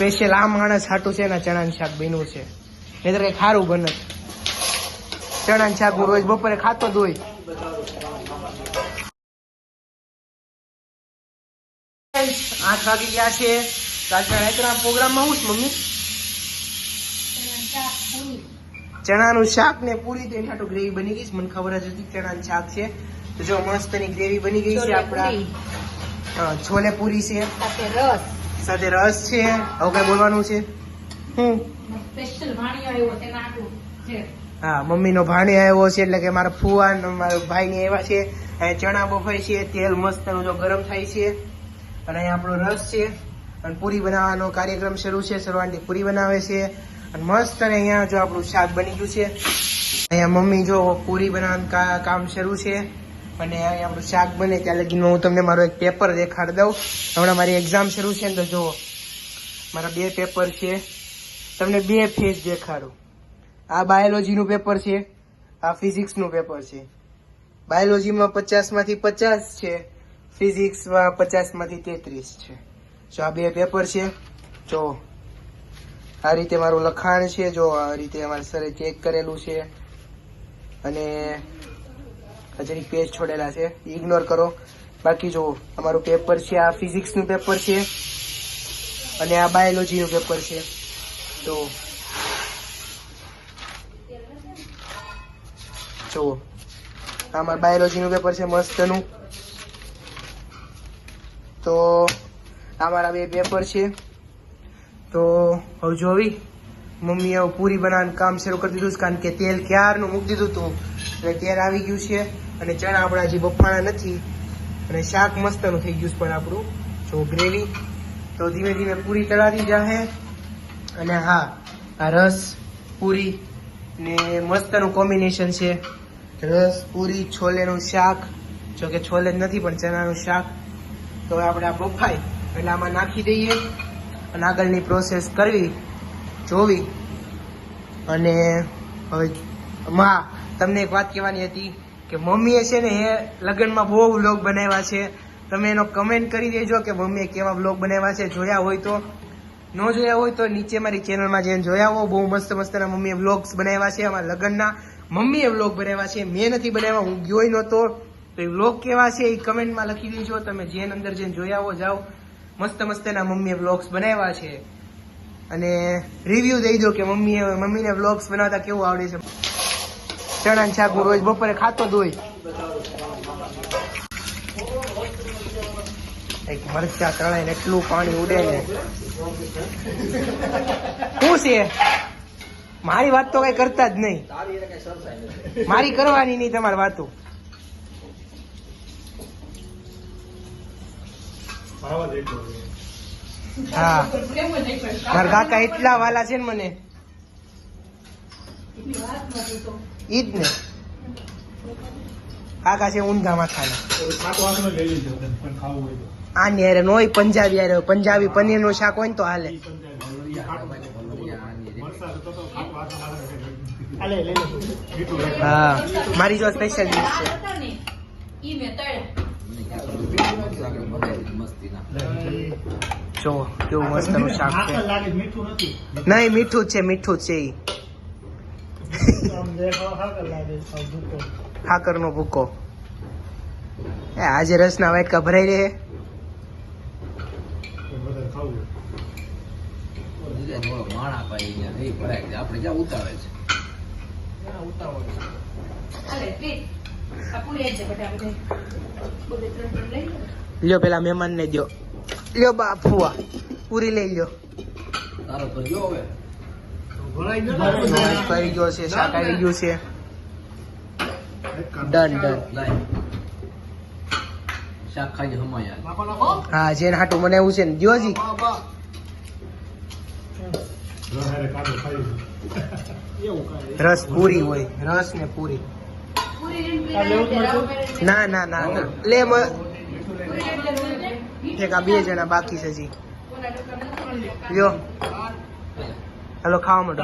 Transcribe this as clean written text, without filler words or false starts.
Special આ માણસ હાટું છે ને ચણાનું શાક બન્યું છે, નહીતર કઈ ખારું બને. ચણાનું શાક હું રોજ બપોરે ખાતો જ હોય. 8 વાગી ગયા છે. આજના પ્રોગ્રામમાં હું મમ્મી ચણાનું શાક ને પૂરી તો એના ગ્રેવી બની ગઈ છે. મને ખબર જ હતી ચણાનું શાક છે. તો જો મસ્તની ગ્રેવી બની ગઈ છે. આપણા છોલે પૂરી છે સાથે રસ છે. હવે કઈ બોલવાનું છે? હા, મમ્મીનો ભાણી આવ્યો છે એટલે કે મારા ફુવા મારા ભાઈ ને આવ્યા છે. ચણા બફાય છે, તેલ મસ્ત જો ગરમ થાય છે, અને અહીંયા આપણો રસ છે અને પૂરી બનાવવાનો કાર્યક્રમ શરૂ છે. સર્વાંટી પૂરી બનાવે છે અને મસ્ત. અને અહીંયા જો આપણું શાક બની ગયું છે. અહીંયા મમ્મી જો પૂરી બનાવવાનું કામ શરૂ છે અને અહીંયા આપણું શાક બને ત્યાં લગીમાં હું તમને મારો એક પેપર દેખાડી દઉં. હમણાં મારી એક્ઝામ શરૂ છે ને, તો જુઓ મારા 2 પેપર છે. તમને 2 ફેસ દેખાડું. આ બાયોલોજીનું પેપર છે, આ ફિઝિક્સનું પેપર છે. બાયોલોજીમાં 50માંથી 50 છે, ફિઝિક્સમાં 50માંથી 33 છે. જો આ 2 પેપર છે. જો આ રીતે મારું લખાણ છે. જો આ રીતે અમારા સરે ચેક કરેલું છે અને હજરી પેજ છોડેલા છે, ઇગ્નોર કરો. બાકી જો અમારું પેપર છે, આ ફિઝિક્સનું પેપર છે અને આ બાયોલોજીનું પેપર છે. તો જો આ મારું બાયોલોજીનું પેપર છે મસ્તનું. તો આ મારા 2 પેપર છે. તો હવે જોવી મમ્મીએ પૂરી બનાવવાનું કામ શરૂ કરી દીધું, કારણ કે તેલ ક્યારનું મૂકી દીધું હતું એટલે તેલ આવી ગયું છે અને ચણા આપણા હજી બફાણા નથી અને શાક મસ્તનું થઈ ગયું છે. પણ આપણું જો ગ્રેવી તો ધીમે ધીમે પૂરી તળાતી જશે. અને હા, આ રસ પૂરી ને મસ્તનું કોમ્બિનેશન છે. રસ પૂરી છોલેનું શાક, જો કે છોલે જ નથી પણ ચણાનું શાક. તો હવે આપણે આ બફાય એટલે આમાં નાખી દઈએ અને આગળની પ્રોસેસ કરવી જોવી. અને હવે તમને એક વાત કહેવાની હતી કે મમ્મીએ છે ને એ લગ્નમાં બહુ વ્લોગ બનાવ્યા છે. તમે એનો કમેન્ટ કરી દેજો કે મમ્મીએ કેવા વ્લોગ બનાવ્યા છે. જોયા હોય તો, ન જોયા હોય તો નીચે મારી ચેનલમાં જઈને જોયા હો. બહુ મસ્ત મસ્તના મમ્મીએ વ્લોગ્સ બનાવ્યા છે. અમારા લગ્નના મમ્મીએ વ્લોગ બનાવ્યા છે, મેં નથી બનાવ્યા, હું ગયો નહોતો. તો એ વ્લોગ કેવા છે એ કમેન્ટમાં લખી દેજો. તમે જેને અંદર જઈને જોયા હો જાઓ. મસ્ત મસ્તના મમ્મીએ વ્લોગ્સ બનાવ્યા છે અને રિવ્યુ દઈ દો કે મમ્મીને વ્લોગ્સ બનાવતા કેવું આવડે છે. ચણાનું શાક હું રોજ બપોરે ખાતો જ હોય. એક મરચા તળાઈને એટલું પાણી ઉડે ને. શું છે? મારી વાત તો કઈ કરતા જ નહીં. મારી કરવાની નહીં તમારી વાતો. હા, મારા કાકા એટલા વાલા છે ને મને, ઈ જ ને. કાકા છે ઊંધા માથાના. આની હારે નોય પંજાબી હારે, પંજાબી પનીરનું શાક હોય ને તો હાલે. હા, મારી જો સ્પેશિયલ ડીશ છે. જો કેવું મસ્તનું શાક છે. નહીં, મીઠું જ છે, મીઠું જ છે. ખાકરનો ભૂકો. આજે રસના વાટકા ભરાઈ રહે. લ્યો પેલા મહેમાન ને દો. લ્યો બા ફુવા પૂરી લઈ લ્યો. કરી ગયો છે, શાક આવી ગયું છે. ડન. શાક ખાઈ જમવા. હા, જેને હાટું મને એવું છે ને જોજી. રસ પૂરી હોય, રસ ને પૂરી. ના ના ના ના લે એક આ 2 જણા બાકી છે હજી. લ્યો હાલો ખાવા માંડો.